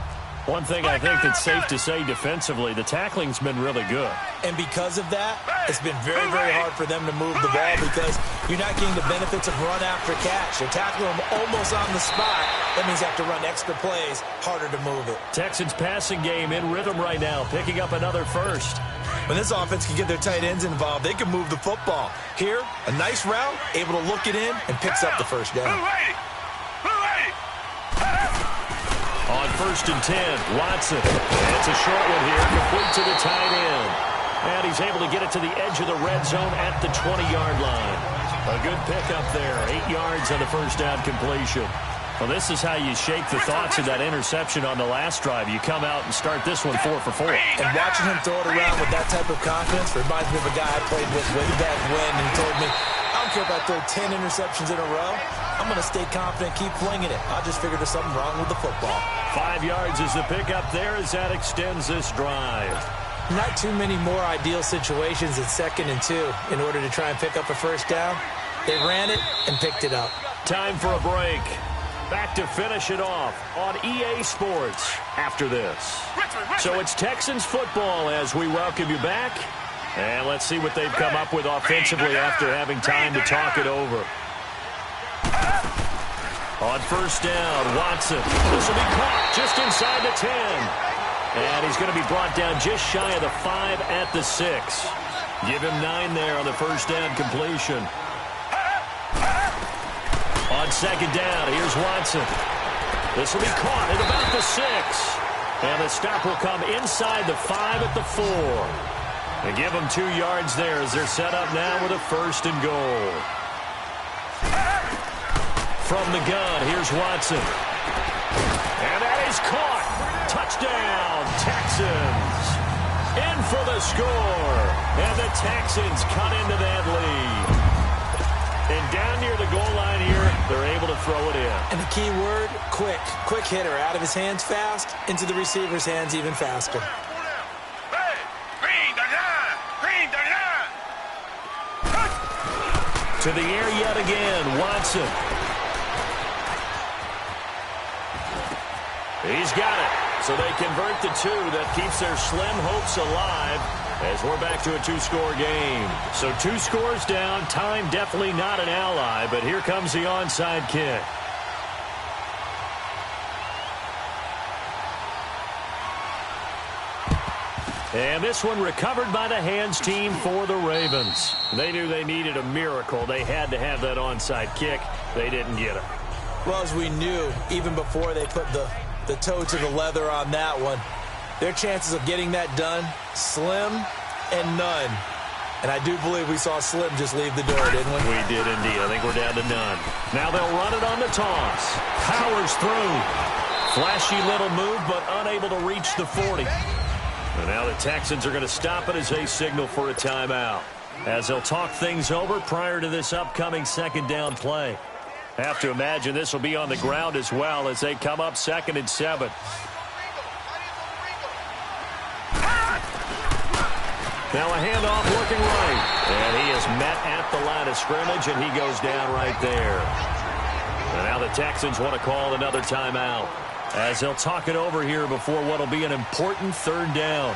One thing I think that's safe to say defensively, the tackling's been really good. And because of that, it's been very, very hard for them to move the ball because you're not getting the benefits of run after catch. You're tackling them almost on the spot. That means you have to run extra plays, harder to move it. Texans passing game in rhythm right now, picking up another 1st. When this offense can get their tight ends involved, they can move the football. Here, a nice route, able to look it in, and picks up the 1st down. On 1st and 10, Watson. And it's a short one here, complete to the tight end. And he's able to get it to the edge of the red zone at the 20-yard line. A good pickup there, 8 yards on the 1st down completion. Well, this is how you shake the thoughts of that interception on the last drive. You come out and start this one 4 for 4. And watching him throw it around with that type of confidence reminds me of a guy I played with way back when, and he told me, I don't care if I throw 10 interceptions in a row. I'm going to stay confident, keep flinging it. I just figured there's something wrong with the football. 5 yards is the pickup there as that extends this drive. Not too many more ideal situations at 2nd and 2 in order to try and pick up a 1st down. They ran it and picked it up. Time for a break. Back to finish it off on EA Sports after this. So it's Texans football as we welcome you back. And let's see what they've come up with offensively after having time to talk it over. On 1st down, Watson. This will be caught just inside the 10. And he's going to be brought down just shy of the 5 at the 6. Give him 9 there on the 1st down completion. On 2nd down, here's Watson. This will be caught at about the 6. And the stop will come inside the 5 at the 4. And give them 2 yards there as they're set up now with a 1st and goal. From the gun, here's Watson. And that is caught. Touchdown, Texans. In for the score. And the Texans cut into that lead. And down near the goal line here, they're able to throw it in. And the key word, quick. Quick hitter. Out of his hands fast, into the receiver's hands even faster. To the air yet again, Watson. He's got it. So they convert the 2. That keeps their slim hopes alive as we're back to a 2-score game. So 2 scores down. Time definitely not an ally, but here comes the onside kick. And this one recovered by the hands team for the Ravens. They knew they needed a miracle. They had to have that onside kick. They didn't get it. Well, as we knew, even before they put the toe to the leather on that one, their chances of getting that done, slim and none. And I do believe we saw Slim just leave the door, didn't we? We did indeed. I think we're down to none. Now they'll run it on the toss. Powers through. Flashy little move, but unable to reach the 40. And now the Texans are going to stop it as they signal for a timeout, as they'll talk things over prior to this upcoming second down play. Have to imagine this will be on the ground as well as they come up 2nd and 7. Now a handoff looking right. And he is met at the line of scrimmage, and he goes down right there. And now the Texans want to call another timeout, as they'll talk it over here before what will be an important 3rd down.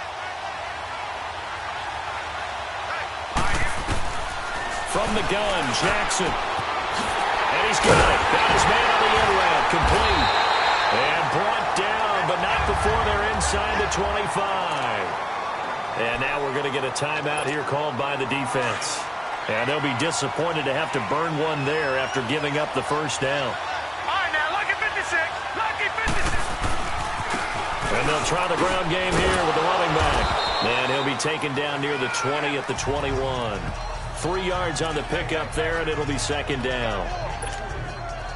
From the gun, Jackson. And he's got it. Got his man on the end route. Complete. And brought down, but not before they're inside the 25. And now we're going to get a timeout here called by the defense. And they'll be disappointed to have to burn one there after giving up the 1st down. All right, now, lucky 56. Lucky 56. And they'll try the ground game here with the running back. And he'll be taken down near the 20 at the 21. 3 yards on the pickup there, and it'll be 2nd down.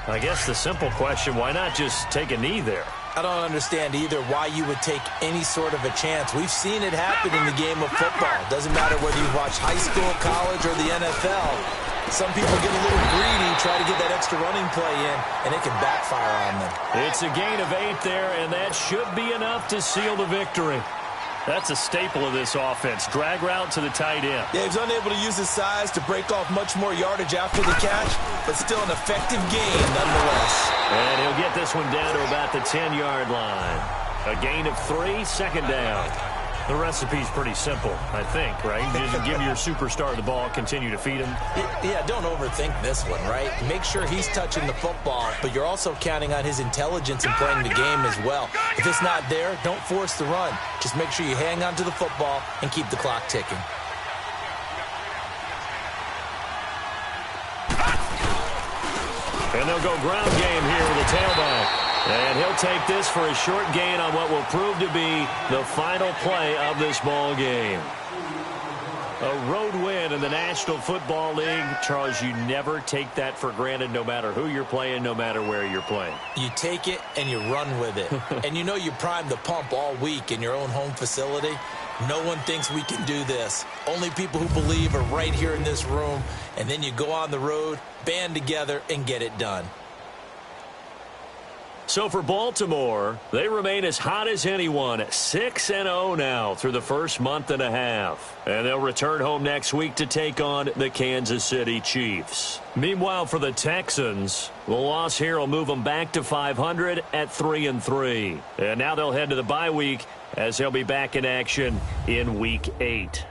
I guess the simple question, why not just take a knee there? I don't understand either why you would take any sort of a chance. We've seen it happen in the game of football. Doesn't matter whether you watch high school, college, or the NFL. Some people get a little greedy, try to get that extra running play in, and it can backfire on them. It's a gain of 8 there, and that should be enough to seal the victory. That's a staple of this offense. Drag route to the tight end. Yeah, he's unable to use his size to break off much more yardage after the catch, but still an effective gain nonetheless. And he'll get this one down to about the 10-yard line. A gain of 3, 2nd down. The recipe's pretty simple, I think, right? Just give your superstar the ball, continue to feed him. Yeah, don't overthink this one, right? Make sure he's touching the football, but you're also counting on his intelligence in playing the game as well. If it's not there, don't force the run. Just make sure you hang on to the football and keep the clock ticking. And they'll go ground game here with the tailback. And he'll take this for a short gain on what will prove to be the final play of this ball game. A road win in the National Football League. Charles, you never take that for granted, no matter who you're playing, no matter where you're playing. You take it and you run with it. And you know you primed the pump all week in your own home facility. No one thinks we can do this. Only people who believe are right here in this room. And then you go on the road, band together, and get it done. So for Baltimore, they remain as hot as anyone, 6-0 now through the first month and a half. And they'll return home next week to take on the Kansas City Chiefs. Meanwhile, for the Texans, the loss here will move them back to 500 at 3-3. And now they'll head to the bye week as they'll be back in action in Week 8.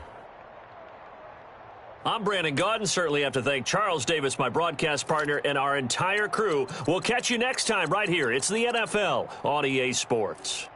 I'm Brandon Gaudin. Certainly have to thank Charles Davis, my broadcast partner, and our entire crew. We'll catch you next time right here. It's the NFL on EA Sports.